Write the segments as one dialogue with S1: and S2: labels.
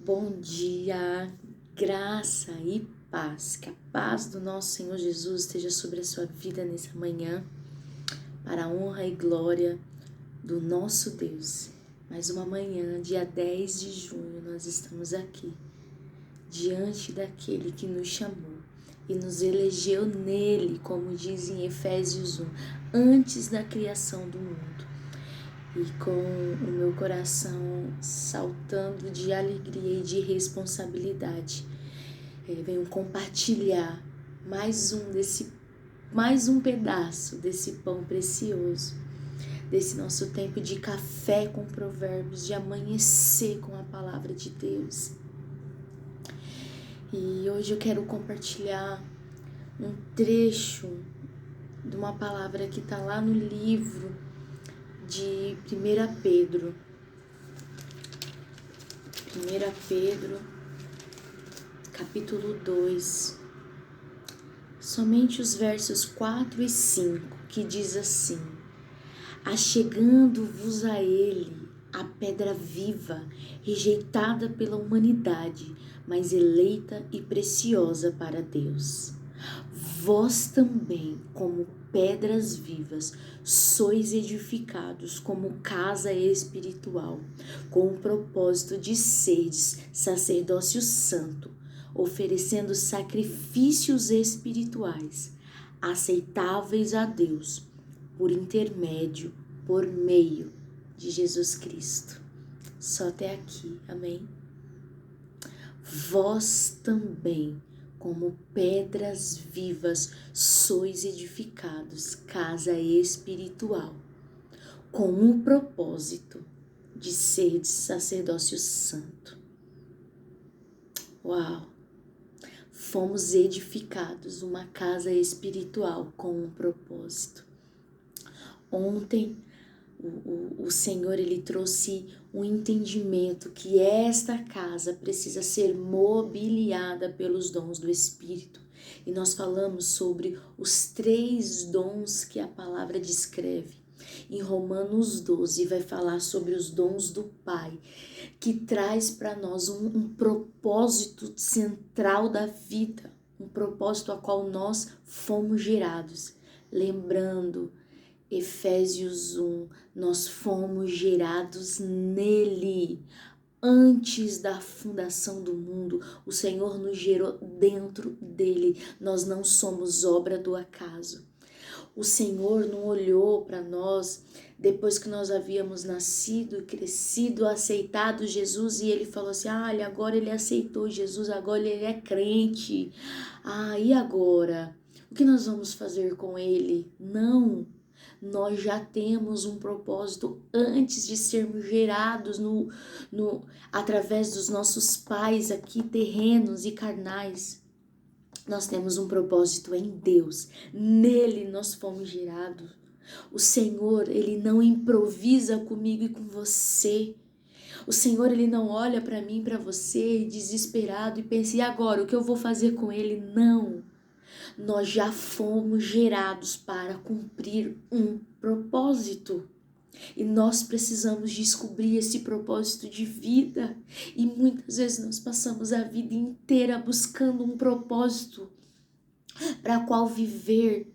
S1: Bom dia, graça e paz. Que a paz do nosso Senhor Jesus esteja sobre a sua vida nessa manhã, para a honra e glória do nosso Deus. Mais uma manhã, dia 10 de junho, nós estamos aqui, diante daquele que nos chamou e nos elegeu nele, como diz em Efésios 1, antes da criação do mundo. E com o meu coração saltando de alegria e de responsabilidade, venho compartilhar mais um pedaço desse pão precioso, desse nosso tempo de café com provérbios, de amanhecer com a palavra de Deus. E hoje eu quero compartilhar um trecho de uma palavra que está lá no livro de 1 Pedro. 1 Pedro, capítulo 2, somente os versos 4 e 5, que diz assim: achegando-vos a ele, a pedra viva, rejeitada pela humanidade, mas eleita e preciosa para Deus. Vós também, como pedras vivas, sois edificados como casa espiritual, com o propósito de seres sacerdócio santo, oferecendo sacrifícios espirituais, aceitáveis a Deus, por meio de Jesus Cristo. Só até aqui, amém? Vós também, como pedras vivas, sois edificados, casa espiritual, com o propósito de ser sacerdócio santo. Uau! Fomos edificados uma casa espiritual com um propósito. Ontem, o Senhor, Ele trouxe um entendimento que esta casa precisa ser mobiliada pelos dons do Espírito. E nós falamos sobre os 3 dons que a palavra descreve. Em Romanos 12 vai falar sobre os dons do Pai, que traz para nós um propósito central da vida, um propósito a qual nós fomos gerados. Lembrando, Efésios 1, nós fomos gerados nele. Antes da fundação do mundo, o Senhor nos gerou dentro dele. Nós não somos obra do acaso. O Senhor não olhou para nós depois que nós havíamos nascido, crescido, aceitado Jesus e ele falou assim: agora ele aceitou Jesus, agora ele é crente. E agora? O que nós vamos fazer com ele? Não. Nós já temos um propósito antes de sermos gerados através dos nossos pais aqui terrenos e carnais. Nós temos um propósito em Deus. Nele nós fomos gerados. O Senhor, Ele não improvisa comigo e com você. O Senhor, Ele não olha para mim, para você, desesperado e pensa: e agora, o que eu vou fazer com ele? Não. Nós já fomos gerados para cumprir um propósito. E nós precisamos descobrir esse propósito de vida. E muitas vezes nós passamos a vida inteira buscando um propósito para qual viver.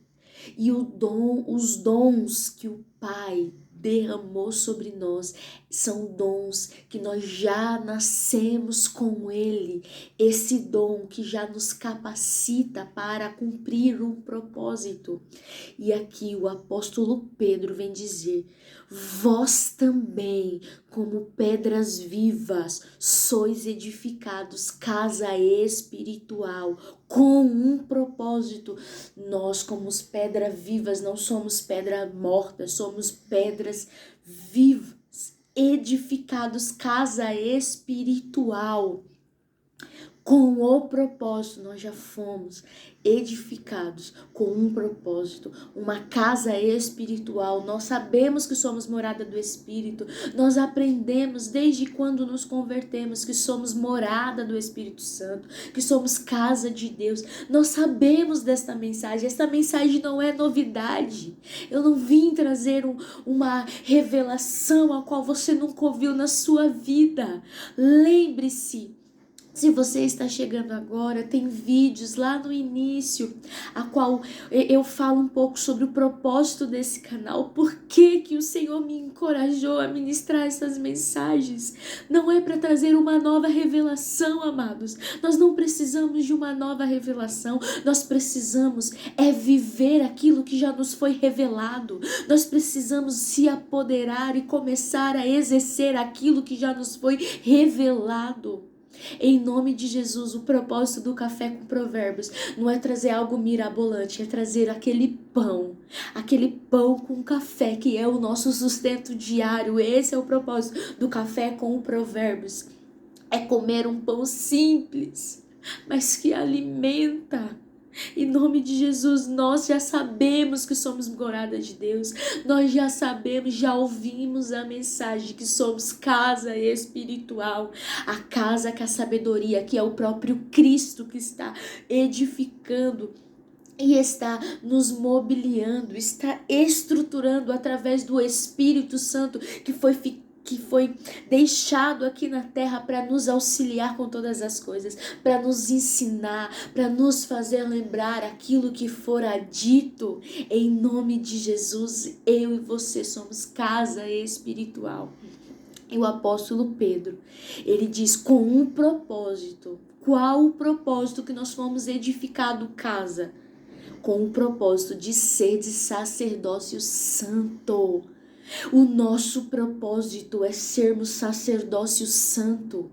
S1: E os dons que o Pai derramou sobre nós são dons que nós já nascemos com ele, esse dom que já nos capacita para cumprir um propósito. E aqui o apóstolo Pedro vem dizer: vós também, como pedras vivas, sois edificados, casa espiritual, com um propósito. Nós, como pedras vivas, não somos pedra morta, somos pedras vivas, edificados, casa espiritual. Com o propósito, nós já fomos edificados com um propósito, uma casa espiritual. Nós sabemos que somos morada do Espírito. Nós aprendemos desde quando nos convertemos que somos morada do Espírito Santo, que somos casa de Deus. Nós sabemos desta mensagem. Esta mensagem não é novidade. Eu não vim trazer uma revelação a qual você nunca ouviu na sua vida. Lembre-se Se você está chegando agora, tem vídeos lá no início, a qual eu falo um pouco sobre o propósito desse canal, por que que o Senhor me encorajou a ministrar essas mensagens. Não é para trazer uma nova revelação, amados. Nós não precisamos de uma nova revelação, nós precisamos viver aquilo que já nos foi revelado. Nós precisamos se apoderar e começar a exercer aquilo que já nos foi revelado. Em nome de Jesus, o propósito do Café com Provérbios não é trazer algo mirabolante, é trazer aquele pão com café que é o nosso sustento diário. Esse é o propósito do Café com Provérbios. É comer um pão simples, mas que alimenta. Em nome de Jesus, nós já sabemos que somos morada de Deus. Nós já sabemos, já ouvimos a mensagem que somos casa espiritual. A casa que a sabedoria, que é o próprio Cristo que está edificando e está nos mobiliando, está estruturando através do Espírito Santo que foi deixado aqui na terra para nos auxiliar com todas as coisas, para nos ensinar, para nos fazer lembrar aquilo que fora dito. Em nome de Jesus, eu e você somos casa espiritual. E o apóstolo Pedro, ele diz com um propósito. Qual o propósito que nós fomos edificado casa? Com o propósito de ser de sacerdócio santo. O nosso propósito é sermos sacerdócio santo.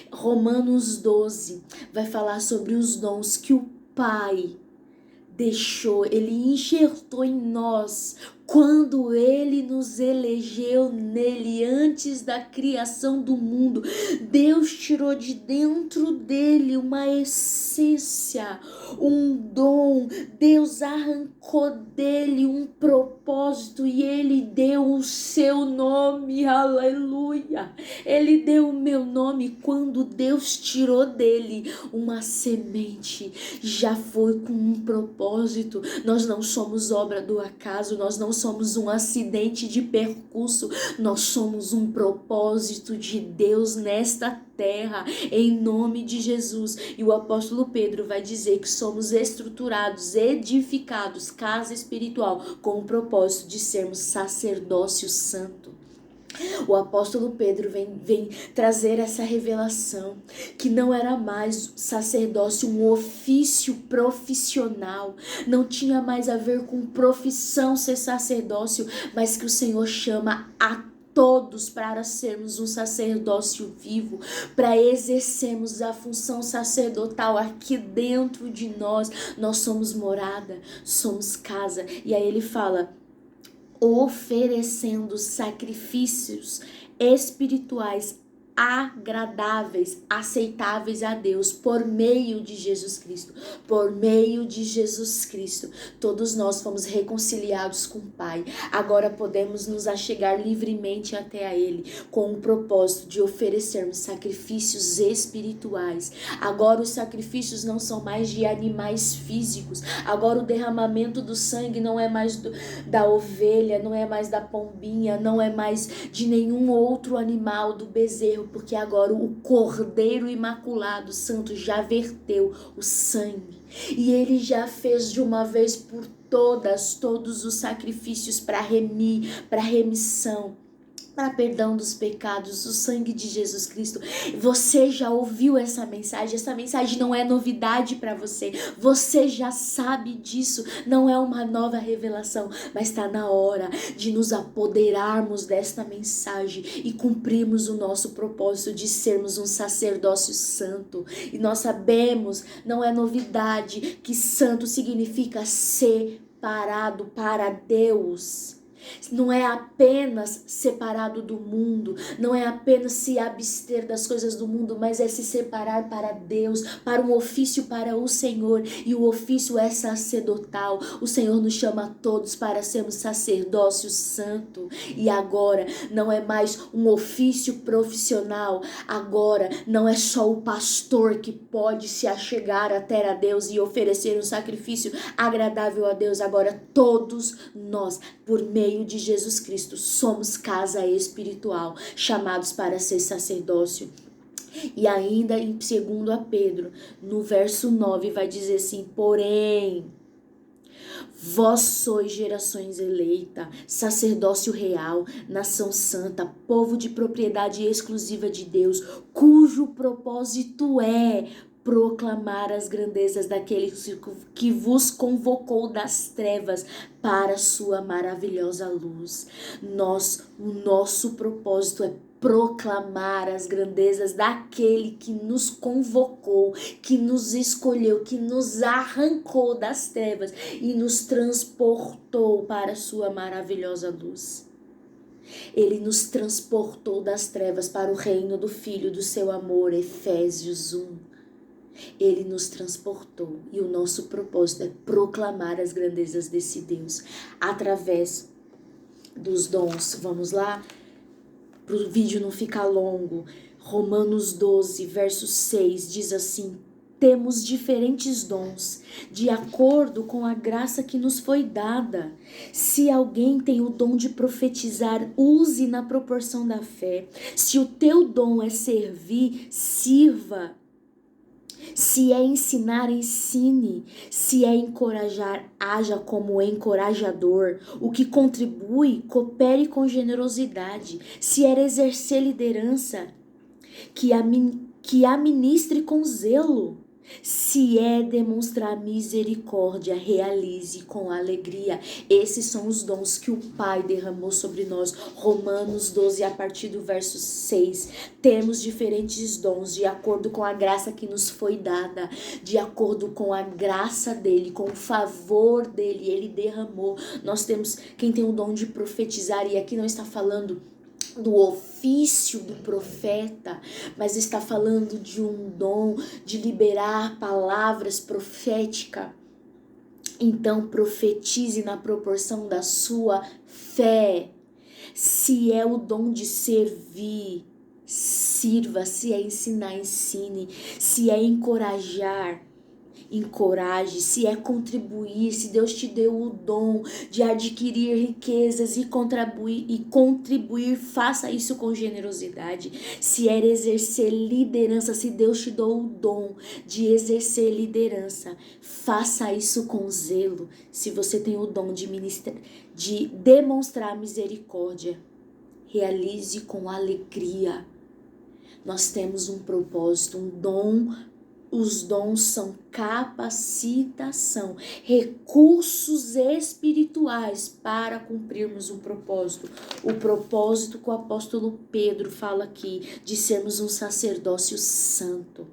S1: Romanos 12 vai falar sobre os dons que o Pai deixou, ele enxertou em nós quando ele nos elegeu nele antes da criação do mundo. Deus tirou de dentro dele uma essência, um dom. Deus arrancou dele um propósito e ele deu o seu nome. Aleluia! Ele deu o meu nome. Quando Deus tirou dele uma semente, já foi com um propósito. Nós não somos obra do acaso, nós não somos um acidente de percurso, nós somos um propósito de Deus nesta terra, em nome de Jesus. E o apóstolo Pedro vai dizer que somos estruturados, edificados, casa espiritual, com o propósito de sermos sacerdócio santo. O apóstolo Pedro vem trazer essa revelação, que não era mais sacerdócio um ofício profissional, não tinha mais a ver com profissão ser sacerdócio, mas que o Senhor chama a todos para sermos um sacerdócio vivo, para exercermos a função sacerdotal aqui dentro de nós. Nós somos morada, somos casa. E aí ele fala: oferecendo sacrifícios espirituais agradáveis, aceitáveis a Deus, por meio de Jesus Cristo. Por meio de Jesus Cristo, todos nós fomos reconciliados com o Pai. Agora podemos nos achegar livremente até a Ele, com o propósito de oferecermos sacrifícios espirituais. Agora os sacrifícios não são mais de animais físicos. Agora o derramamento do sangue não é mais da ovelha, não é mais da pombinha, não é mais de nenhum outro animal, do bezerro, porque agora o Cordeiro Imaculado Santo já verteu o sangue e ele já fez de uma vez por todos os sacrifícios para remir, para remissão, para perdão dos pecados, o sangue de Jesus Cristo. Você já ouviu essa mensagem não é novidade para você, você já sabe disso, não é uma nova revelação, mas está na hora de nos apoderarmos desta mensagem e cumprirmos o nosso propósito de sermos um sacerdócio santo. E nós sabemos, não é novidade, que santo significa separado para Deus. Não é apenas separado do mundo, não é apenas se abster das coisas do mundo, mas é se separar para Deus, para um ofício para o Senhor, e o ofício é sacerdotal. O Senhor nos chama a todos para sermos sacerdócio santo, e agora não é mais um ofício profissional, agora não é só o pastor que pode se achegar até a Deus e oferecer um sacrifício agradável a Deus, agora todos nós, por meio de Jesus Cristo, somos casa espiritual, chamados para ser sacerdócio. E ainda em 2 Pedro, no verso 9, vai dizer assim: porém, vós sois gerações eleita, sacerdócio real, nação santa, povo de propriedade exclusiva de Deus, cujo propósito é proclamar as grandezas daquele que vos convocou das trevas para a sua maravilhosa luz. O nosso propósito é proclamar as grandezas daquele que nos convocou, que nos escolheu, que nos arrancou das trevas e nos transportou para a sua maravilhosa luz. Ele nos transportou das trevas para o reino do Filho do seu amor, Efésios 1. Ele nos transportou e o nosso propósito é proclamar as grandezas desse Deus através dos dons. Vamos lá? Para o vídeo não ficar longo. Romanos 12, verso 6 diz assim: temos diferentes dons, de acordo com a graça que nos foi dada. Se alguém tem o dom de profetizar, use na proporção da fé. Se o teu dom é servir, sirva. Se é ensinar, ensine. Se é encorajar, haja como encorajador. O que contribui, coopere com generosidade. Se é exercer liderança, que administre com zelo. Se é demonstrar misericórdia, realize com alegria. Esses são os dons que o Pai derramou sobre nós. Romanos 12, a partir do verso 6. Temos diferentes dons de acordo com a graça que nos foi dada, de acordo com a graça dele, com o favor dele, ele derramou. Nós temos quem tem o dom de profetizar, e aqui não está falando do ofício do profeta, mas está falando de um dom de liberar palavras proféticas. Então profetize na proporção da sua fé. Se é o dom de servir, sirva. Se é ensinar, ensine. Se é encorajar, encoraje. Se é contribuir, se Deus te deu o dom de adquirir riquezas e contribuir, faça isso com generosidade. Se é exercer liderança, se Deus te deu o dom de exercer liderança, faça isso com zelo. Se você tem o dom de demonstrar misericórdia, realize com alegria. Nós temos um propósito, um dom. Os dons são capacitação, recursos espirituais para cumprirmos um propósito. O propósito que o apóstolo Pedro fala aqui, de sermos um sacerdócio santo,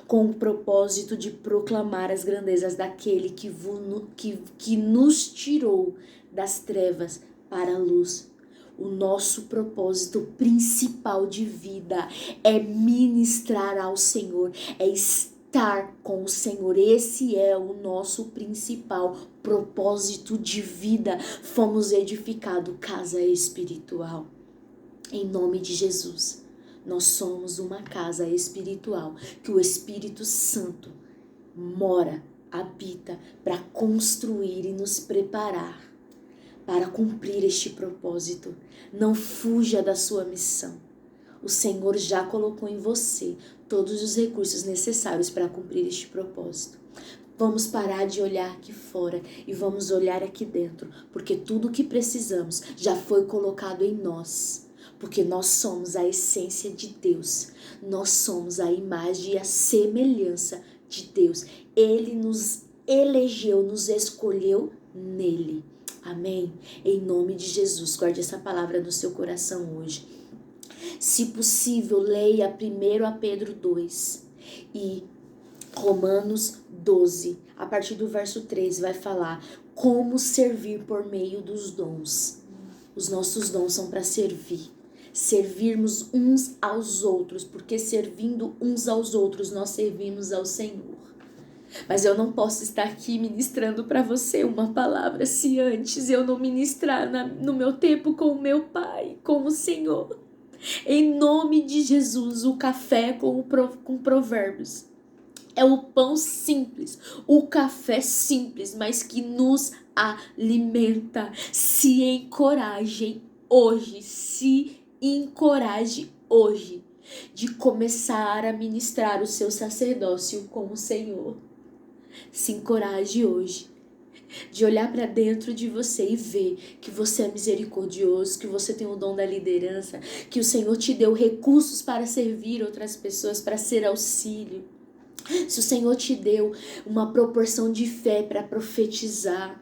S1: com o propósito de proclamar as grandezas daquele que nos tirou das trevas para a luz. O nosso propósito principal de vida é ministrar ao Senhor, é estar com o Senhor. Esse é o nosso principal propósito de vida. Fomos edificados casa espiritual. Em nome de Jesus, nós somos uma casa espiritual que o Espírito Santo mora, habita para construir e nos preparar para cumprir este propósito. Não fuja da sua missão. O Senhor já colocou em você todos os recursos necessários para cumprir este propósito. Vamos parar de olhar aqui fora e vamos olhar aqui dentro, porque tudo o que precisamos já foi colocado em nós, porque nós somos a essência de Deus, nós somos a imagem e a semelhança de Deus. Ele nos elegeu, nos escolheu nele. Amém? Em nome de Jesus, guarde essa palavra no seu coração hoje. Se possível, leia 1 Pedro 2 e Romanos 12, a partir do verso 3, vai falar como servir por meio dos dons. Os nossos dons são para servir. Servirmos uns aos outros, porque servindo uns aos outros, nós servimos ao Senhor. Mas eu não posso estar aqui ministrando para você uma palavra se antes eu não ministrar no meu tempo com o meu Pai, com o Senhor. Em nome de Jesus, o café com provérbios é o pão simples, o café simples, mas que nos alimenta. Se encoraje hoje, de começar a ministrar o seu sacerdócio com o Senhor. Se encoraje hoje de olhar para dentro de você e ver que você é misericordioso, que você tem o dom da liderança, que o Senhor te deu recursos para servir outras pessoas, para ser auxílio. Se o Senhor te deu uma proporção de fé para profetizar,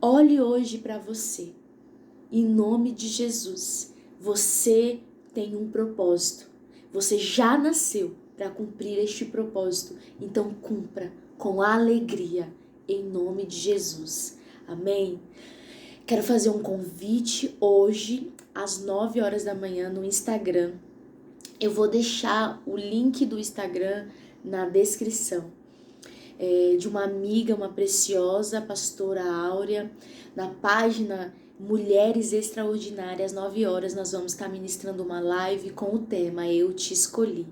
S1: olhe hoje para você. Em nome de Jesus, você tem um propósito. Você já nasceu para cumprir este propósito. Então cumpra com alegria, em nome de Jesus. Amém? Quero fazer um convite hoje, às 9 horas da manhã, no Instagram. Eu vou deixar o link do Instagram na descrição. De uma amiga, uma preciosa, a pastora Áurea, na página Mulheres Extraordinárias, às 9 horas, nós vamos estar ministrando uma live com o tema Eu Te Escolhi.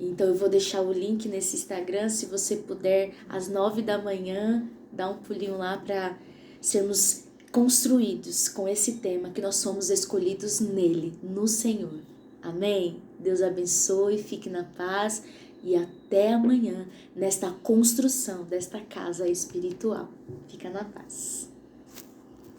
S1: Então eu vou deixar o link nesse Instagram, se você puder, às 9 da manhã, dá um pulinho lá para sermos construídos com esse tema, que nós somos escolhidos nele, no Senhor. Amém? Deus abençoe, fique na paz e até amanhã nesta construção desta casa espiritual. Fica na paz.